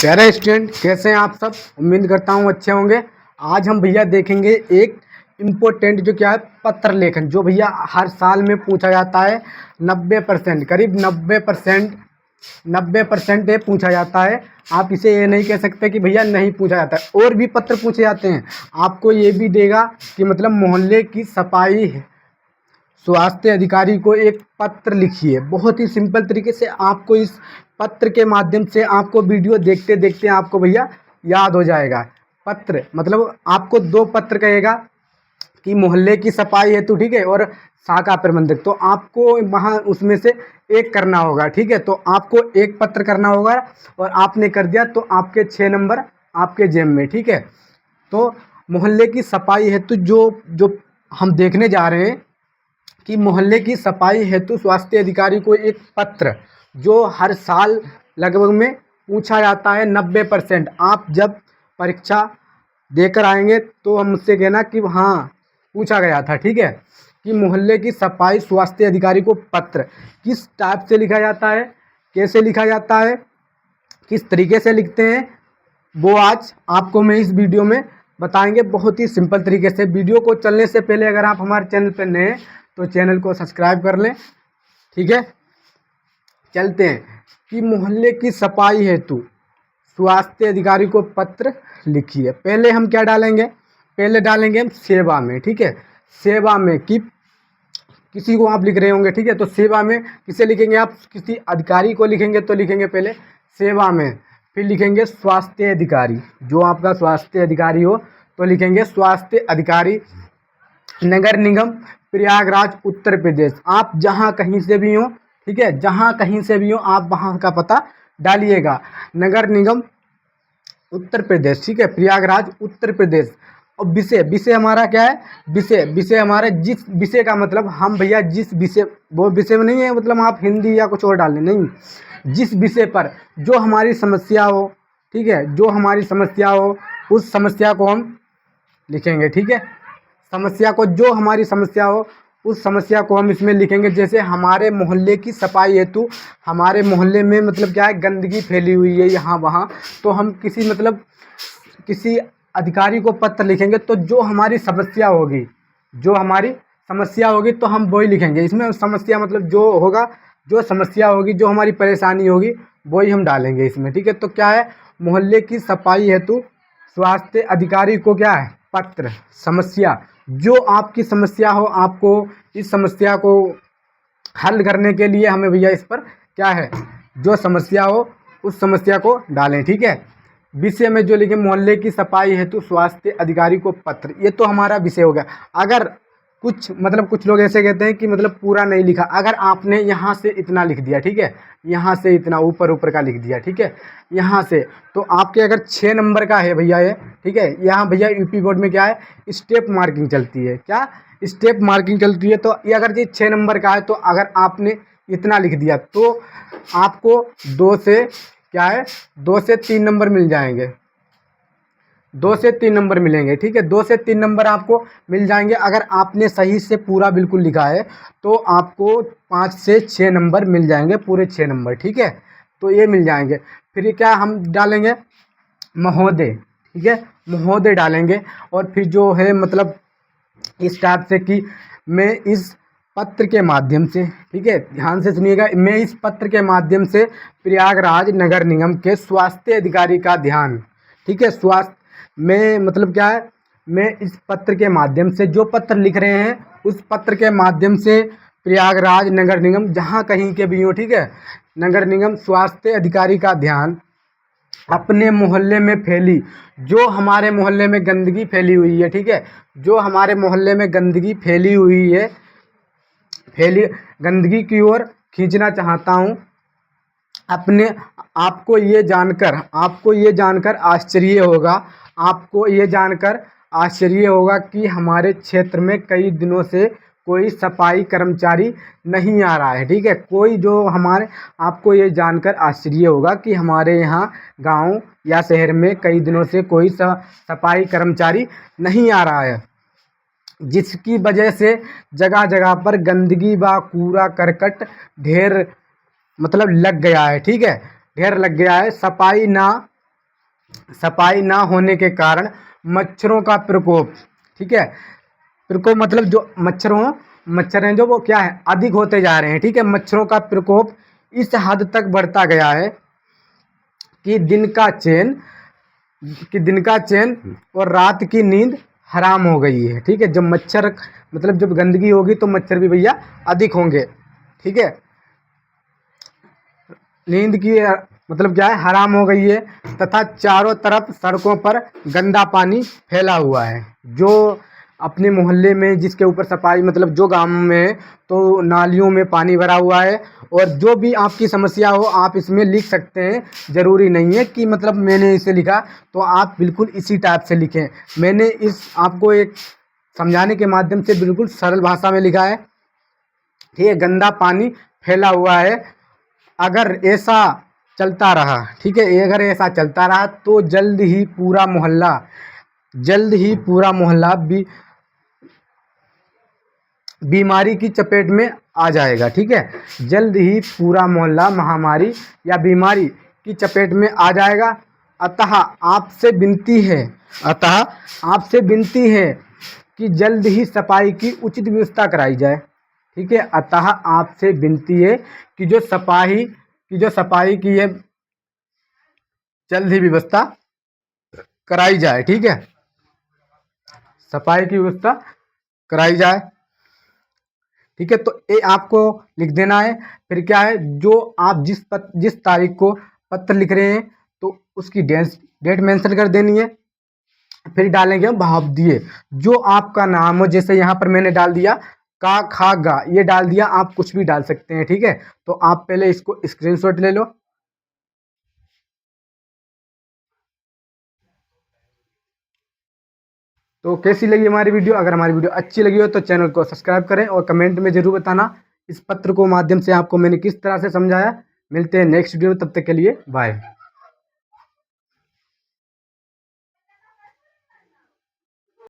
प्यारे स्टूडेंट, कैसे हैं आप सब। उम्मीद करता हूँ अच्छे होंगे। आज हम भैया देखेंगे एक इम्पोर्टेंट जो क्या है पत्र लेखन, जो भैया हर साल में पूछा जाता है। 90% करीब 90% ये पूछा जाता है। आप इसे ये नहीं कह सकते कि भैया नहीं पूछा जाता है, और भी पत्र पूछे जाते हैं। आपको ये भी देगा कि मतलब मोहल्ले की सफाई है, स्वास्थ्य अधिकारी को एक पत्र लिखिए। बहुत ही सिंपल तरीके से आपको इस पत्र के माध्यम से आपको वीडियो देखते देखते आपको भैया याद हो जाएगा। पत्र मतलब आपको दो पत्र कहेगा कि मोहल्ले की सफाई हेतु, ठीक है, और शाखा प्रबंधक, तो आपको वहाँ उसमें से एक करना होगा। ठीक है, तो आपको एक पत्र करना होगा और आपने कर दिया तो आपके 6 नंबर आपके जेब में। ठीक है, तो मोहल्ले की सफाई हेतु जो जो हम देखने जा रहे हैं कि मोहल्ले की सफाई हेतु स्वास्थ्य अधिकारी को एक पत्र, जो हर साल लगभग में पूछा जाता है। 90% आप जब परीक्षा देकर आएंगे तो हम मुझसे कहना कि हाँ पूछा गया था। ठीक है, कि मोहल्ले की सफाई स्वास्थ्य अधिकारी को पत्र किस टाइप से लिखा जाता है, कैसे लिखा जाता है, किस तरीके से लिखते हैं, वो आज आपको मैं इस वीडियो में बताएंगे बहुत ही सिंपल तरीके से। वीडियो को चलने से पहले अगर आप हमारे चैनल पर नए हैं तो चैनल को सब्सक्राइब कर लें। ठीक है, चलते हैं कि मोहल्ले की सफाई हेतु स्वास्थ्य अधिकारी को पत्र लिखिए। पहले हम क्या डालेंगे, पहले डालेंगे हम सेवा में। ठीक है, सेवा में कि किसी को आप लिख रहे होंगे। ठीक है, तो सेवा में किसे लिखेंगे आप, किसी अधिकारी को लिखेंगे तो लिखेंगे पहले सेवा में, फिर लिखेंगे स्वास्थ्य अधिकारी। जो आपका स्वास्थ्य अधिकारी हो तो लिखेंगे स्वास्थ्य अधिकारी, नगर निगम प्रयागराज उत्तर प्रदेश। आप जहां कहीं से भी हो, ठीक है, जहां कहीं से भी हो आप वहां का पता डालिएगा। नगर निगम उत्तर प्रदेश, ठीक है, प्रयागराज उत्तर प्रदेश। और विषय, विषय हमारा क्या है, विषय, विषय हमारा जिस विषय का मतलब हम भैया जिस विषय, वो विषय में नहीं है मतलब आप हिंदी या कुछ और डाल दें, नहीं, जिस विषय पर जो हमारी समस्या हो, ठीक है, जो हमारी समस्या हो उस समस्या को हम लिखेंगे। ठीक है, समस्या को, जो हमारी समस्या हो उस समस्या को हम इसमें लिखेंगे। जैसे हमारे मोहल्ले की सफाई हेतु, हमारे मोहल्ले में मतलब क्या है गंदगी फैली हुई है यहाँ वहाँ, तो हम किसी मतलब किसी अधिकारी को पत्र लिखेंगे तो जो हमारी समस्या होगी, जो हमारी समस्या होगी तो हम वही लिखेंगे। इसमें समस्या मतलब जो होगा, जो समस्या होगी, जो हमारी परेशानी होगी वही हम डालेंगे इसमें। ठीक है, तो क्या है, मोहल्ले की सफाई हेतु स्वास्थ्य अधिकारी को क्या है पत्र, समस्या, जो आपकी समस्या हो, आपको इस समस्या को हल करने के लिए हमें भैया इस पर क्या है, जो समस्या हो उस समस्या को डालें। ठीक है, विषय में जो लिखे मोहल्ले की सफाई हेतु स्वास्थ्य अधिकारी को पत्र, ये तो हमारा विषय हो गया। अगर कुछ मतलब कुछ लोग ऐसे कहते हैं कि मतलब पूरा नहीं लिखा, अगर आपने यहाँ से इतना लिख दिया, ठीक है, यहाँ से इतना ऊपर ऊपर का लिख दिया, ठीक है, यहाँ से, तो आपके अगर 6 नंबर का है भैया ये, ठीक है, यहाँ भैया यूपी बोर्ड में क्या है स्टेप मार्किंग चलती है, क्या स्टेप मार्किंग चलती है। तो ये अगर ये 6 नंबर का है तो अगर आपने इतना लिख दिया तो आपको 2 से क्या है, 2 से 3 नंबर मिल जाएंगे, 2 से 3 नंबर मिलेंगे। ठीक है, 2 से 3 नंबर आपको मिल जाएंगे। अगर आपने सही से पूरा बिल्कुल लिखा है तो आपको 5 से 6 नंबर मिल जाएंगे, पूरे 6 नंबर। ठीक है, तो ये मिल जाएंगे। फिर ये क्या हम डालेंगे महोदय, ठीक है, महोदय डालेंगे। और फिर जो है मतलब इस टाइप से कि मैं इस पत्र के माध्यम से, ठीक है, ध्यान से सुनिएगा, मैं इस पत्र के माध्यम से प्रयागराज नगर निगम के स्वास्थ्य अधिकारी का ध्यान, ठीक है, स्वास्थ्य में मतलब क्या है, मैं इस पत्र के माध्यम से जो पत्र लिख रहे हैं उस पत्र के माध्यम से प्रयागराज नगर निगम जहाँ कहीं के भी हो, ठीक है, नगर निगम स्वास्थ्य अधिकारी का ध्यान अपने मोहल्ले में फैली, जो हमारे मोहल्ले में गंदगी फैली हुई है, ठीक है, जो हमारे मोहल्ले में गंदगी फैली हुई है, फैली गंदगी की ओर खींचना चाहता हूँ। अपने आपको ये जानकर आश्चर्य होगा, आपको ये जानकर आश्चर्य होगा कि हमारे क्षेत्र में कई दिनों से कोई सफाई कर्मचारी नहीं आ रहा है। ठीक है, कोई जो हमारे, आपको ये जानकर आश्चर्य होगा कि हमारे यहाँ गांव या शहर में कई दिनों से कोई सफाई कर्मचारी नहीं आ रहा है, जिसकी वजह से जगह जगह पर गंदगी व कूड़ा करकट ढेर मतलब लग गया है। ठीक है, ढेर लग गया है, सफाई ना सफाई ना होने के कारण मच्छरों का प्रकोप, ठीक है, प्रकोप मतलब जो मच्छर हैं जो वो क्या है, अधिक होते जा रहे हैं, ठीक है। मच्छरों का प्रकोप इस हद तक बढ़ता गया है कि दिन का चैन और रात की नींद हराम हो गई है, ठीक है। जब मच्छर मतलब जब गंदगी होगी तो मच्छर भी भैया अधिक होंगे, ठीक है। नींद की मतलब क्या है, हराम हो गई है। तथा चारों तरफ सड़कों पर गंदा पानी फैला हुआ है। जो अपने मोहल्ले में जिसके ऊपर सफाई मतलब जो गांव में है तो नालियों में पानी भरा हुआ है। और जो भी आपकी समस्या हो आप इसमें लिख सकते हैं, ज़रूरी नहीं है कि मतलब मैंने इसे लिखा, तो आप बिल्कुल इसी टाइप से लिखें। मैंने इस आपको एक समझाने के माध्यम से बिल्कुल सरल भाषा में लिखा है, ठीक है। गंदा पानी फैला हुआ है, अगर ऐसा चलता रहा, ठीक है, अगर ऐसा चलता रहा तो जल्द ही पूरा मोहल्ला भी बीमारी की चपेट में आ जाएगा, ठीक है। जल्द ही पूरा मोहल्ला महामारी या बीमारी की चपेट में आ जाएगा। अतः आपसे विनती है कि जल्द ही सफाई की उचित व्यवस्था कराई जाए, ठीक है। अतः आपसे विनती है कि जो सफाई की है जल्द ही व्यवस्था कराई जाए, ठीक है। सफाई की व्यवस्था कराई जाए, ठीक है। तो ये आपको लिख देना है। फिर क्या है, जो आप जिस तारीख को पत्र लिख रहे हैं तो उसकी डेट मेंशन कर देनी है। फिर डालेंगे हम भाव दिए, जो आपका नाम हो, जैसे यहाँ पर मैंने डाल दिया का खा गा, ये डाल दिया, आप कुछ भी डाल सकते हैं, ठीक है। तो आप पहले इसको स्क्रीनशॉट ले लो। तो कैसी लगी हमारी वीडियो? अगर हमारी वीडियो अच्छी लगी हो तो चैनल को सब्सक्राइब करें और कमेंट में ज़रूर बताना इस पत्र को माध्यम से आपको मैंने किस तरह से समझाया। मिलते हैं नेक्स्ट वीडियो में, तब तक के लिए बाय।